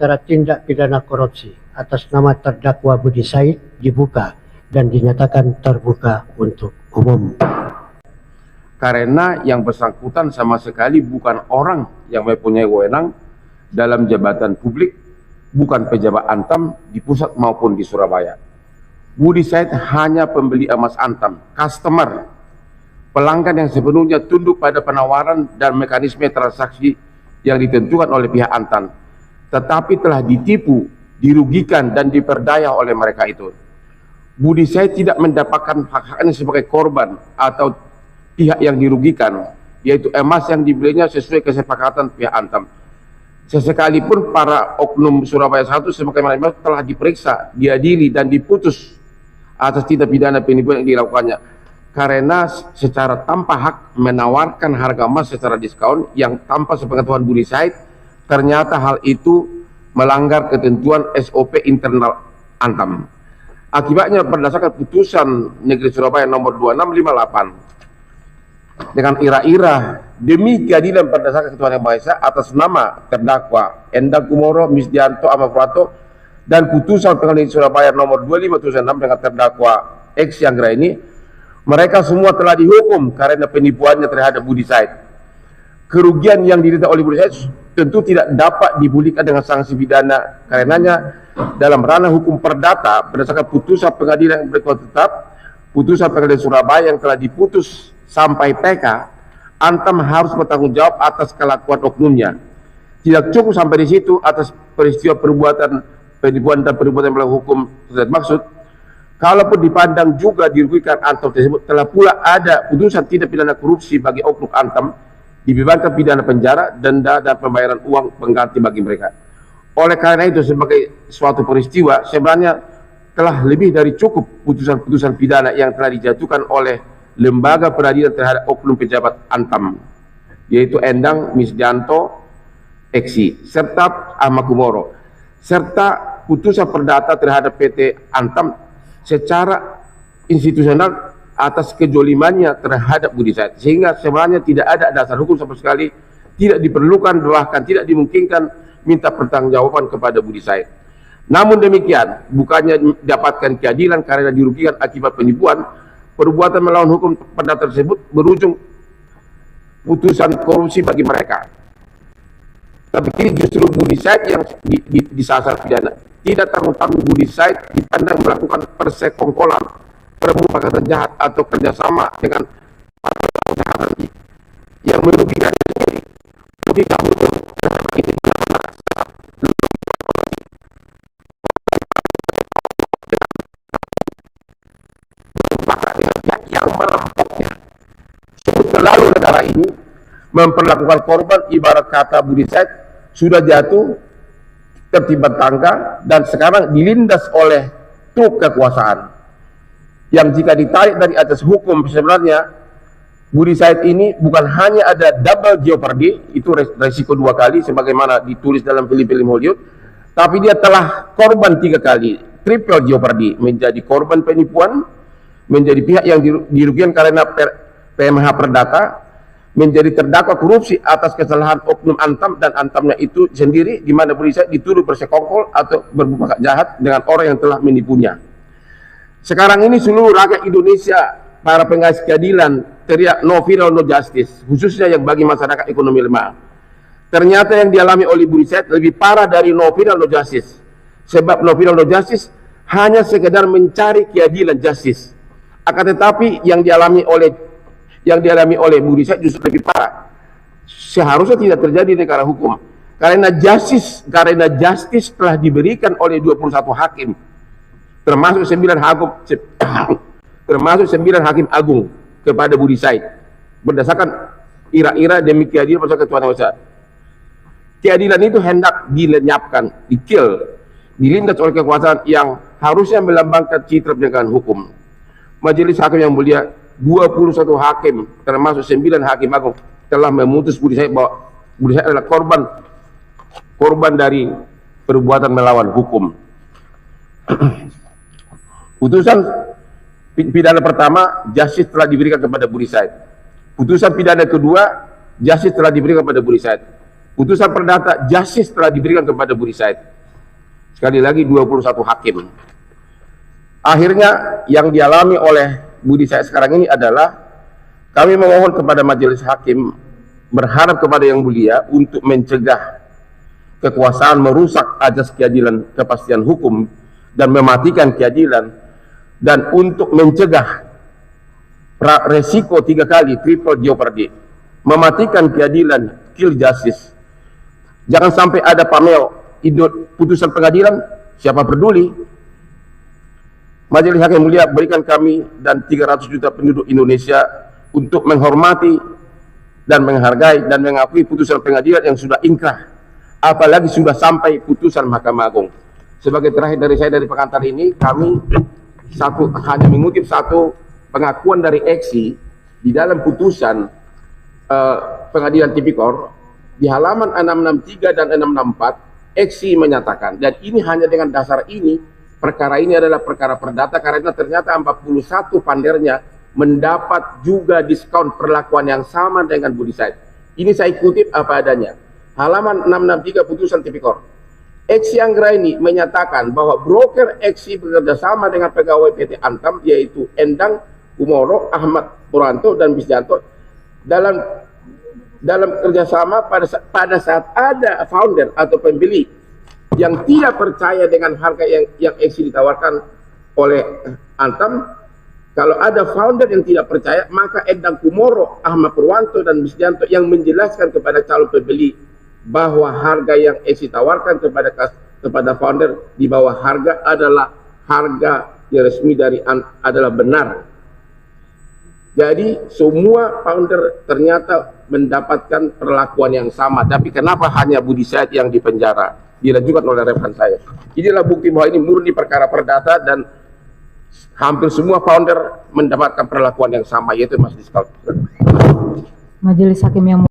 perkara tindak pidana korupsi atas nama terdakwa Budi Said dibuka dan dinyatakan terbuka untuk umum. Karena yang bersangkutan sama sekali bukan orang yang mempunyai wewenang dalam jabatan publik, bukan pejabat Antam di pusat maupun di Surabaya. Budi Said hanya pembeli emas Antam, customer, pelanggan yang sepenuhnya tunduk pada penawaran dan mekanisme transaksi yang ditentukan oleh pihak Antam, tetapi telah ditipu, dirugikan dan diperdaya oleh mereka itu. Budi Said tidak mendapatkan hak-haknya sebagai korban atau pihak yang dirugikan, yaitu emas yang dibelinya sesuai kesepakatan pihak Antam. Sesekalipun para oknum Surabaya 1 sebagaimana telah diperiksa, diadili dan diputus atas tindak pidana penipuan yang dilakukannya, karena secara tanpa hak menawarkan harga emas secara diskon yang tanpa sepengetahuan Budi Said. Ternyata hal itu melanggar ketentuan SOP internal Antam. Akibatnya berdasarkan putusan Negeri Surabaya nomor 2658 dengan ira-ira demi keadilan berdasarkan ketentuan yang Maha Esa atas nama terdakwa Endang Kumoro, Misdianto, Amaprato, dan putusan Pengadilan Negeri Surabaya nomor 2576 dengan terdakwa X Yanggra ini, mereka semua telah dihukum karena penipuannya terhadap Budi Said. Kerugian yang diderita oleh Budi Said tentu tidak dapat dipulihkan dengan sanksi pidana, karenanya dalam ranah hukum perdata berdasarkan putusan pengadilan yang berkuat tetap, putusan Pengadilan Surabaya yang telah diputus sampai PK, Antam harus bertanggung jawab atas kelakuan oknumnya. Tidak cukup sampai di situ atas peristiwa perbuatan penipuan dan perbuatan melawan hukum terkait maksud, kalaupun dipandang juga dirugikan Antam tersebut, telah pula ada putusan tindak pidana korupsi bagi oknum Antam, dibebankan pidana penjara, denda dan pembayaran uang pengganti bagi mereka. Oleh karena itu, sebagai suatu peristiwa sebenarnya telah lebih dari cukup putusan-putusan pidana yang telah dijatuhkan oleh lembaga peradilan terhadap oknum pejabat Antam, yaitu Endang, Misdianto, Eksi, serta Ahmad Kumoro, serta putusan perdata terhadap PT Antam secara institusional atas kejolimannya terhadap Budi Said, sehingga sebenarnya tidak ada dasar hukum sama sekali, tidak diperlukan bahkan tidak dimungkinkan minta pertanggungjawaban kepada Budi Said. Namun demikian, bukannya dapatkan keadilan karena dirugikan akibat penipuan, perbuatan melawan hukum pada tersebut berujung putusan korupsi bagi mereka. Tapi kini justru Budi Said yang disasar pidana. Tidak tanggung-tanggung Budi Said dipandang melakukan persekongkolan, permufakatan jahat atau kerjasama dengan kejahatan yang merugikan sendiri. Tidak perlu itu yang merampoknya. Selalu negara ini memperlakukan korban ibarat kata Budi Said sudah jatuh tertimpa tangga dan sekarang dilindas oleh truk kekuasaan yang jika ditarik dari atas hukum sebenarnya Budi Said ini bukan hanya ada double jeopardy, itu resiko 2 kali sebagaimana ditulis dalam film-film Hollywood, tapi dia telah korban 3 kali, triple jeopardy, menjadi korban penipuan, menjadi pihak yang dirugikan karena PMH perdata, menjadi terdakwa korupsi atas kesalahan oknum Antam dan Antamnya itu sendiri, di mana Budi Said dituduh bersekongkol atau berbuat jahat dengan orang yang telah menipunya. Sekarang ini seluruh rakyat Indonesia, para pengais keadilan teriak no viral no justice, khususnya yang bagi masyarakat ekonomi lemah. Ternyata yang dialami oleh Budi Said lebih parah dari no viral no justice, sebab no viral no justice hanya sekedar mencari keadilan justice. Akan tetapi yang dialami oleh Budi Said justru lebih parah. Seharusnya tidak terjadi di negara hukum. Karena justice telah diberikan oleh 21 hakim, termasuk 9 hakim agung kepada Budi Said berdasarkan ira-ira demi keadilan berdasarkan ketuhanan Maha Esa. Keadilan itu hendak dilenyapkan, dilindas oleh kekuasaan yang harusnya melambangkan citra penegakan hukum. Majelis Hakim yang mulia, 21 hakim termasuk 9 hakim agung telah memutus Budi Said bahwa Budi Said adalah korban dari perbuatan melawan hukum. Putusan pidana pertama, justice telah diberikan kepada Budi Said. Putusan pidana kedua, justice telah diberikan kepada Budi Said. Putusan perdata justice telah diberikan kepada Budi Said. Sekali lagi 21 hakim. Akhirnya yang dialami oleh Budi Said sekarang ini adalah kami memohon kepada majelis hakim, berharap kepada Yang Mulia untuk mencegah kekuasaan merusak azas keadilan kepastian hukum dan mematikan keadilan, dan untuk mencegah resiko 3 kali triple jeopardy, mematikan keadilan, kill justice. Jangan sampai ada pameo putusan pengadilan, siapa peduli. Majelis Hakim Mulia berikan kami dan 300 juta penduduk Indonesia untuk menghormati dan menghargai dan mengakui putusan pengadilan yang sudah inkrah, apalagi sudah sampai putusan Mahkamah Agung. Sebagai terakhir dari saya dari pengantar ini, kami hanya mengutip satu pengakuan dari Eksi di dalam putusan pengadilan tipikor di halaman 663 dan 664. Eksi menyatakan, dan ini hanya dengan dasar ini, perkara ini adalah perkara perdata karena ternyata 41 pandernya mendapat juga diskon perlakuan yang sama dengan Budi Said. Ini saya kutip apa adanya. Halaman 663 putusan tipikor. Eksi Anggraini menyatakan bahwa broker Eksi bekerjasama dengan pegawai PT Antam, yaitu Endang Kumoro, Ahmad Purwanto, dan Bisjanto dalam kerjasama pada saat ada founder atau pembeli yang tidak percaya dengan harga yang Eksi ditawarkan oleh Antam. Kalau ada founder yang tidak percaya, maka Endang Kumoro, Ahmad Purwanto, dan Bisjanto yang menjelaskan kepada calon pembeli bahwa harga yang Eksi tawarkan kepada founder di bawah harga adalah harga yang resmi dari adalah benar. Jadi semua founder ternyata mendapatkan perlakuan yang sama. Tapi kenapa hanya Budi Said yang dipenjara? Dilanjutkan oleh rekan saya. Inilah bukti bahwa ini murni perkara perdata dan hampir semua founder mendapatkan perlakuan yang sama, yaitu Mas Diskal. Majelis Hakim yang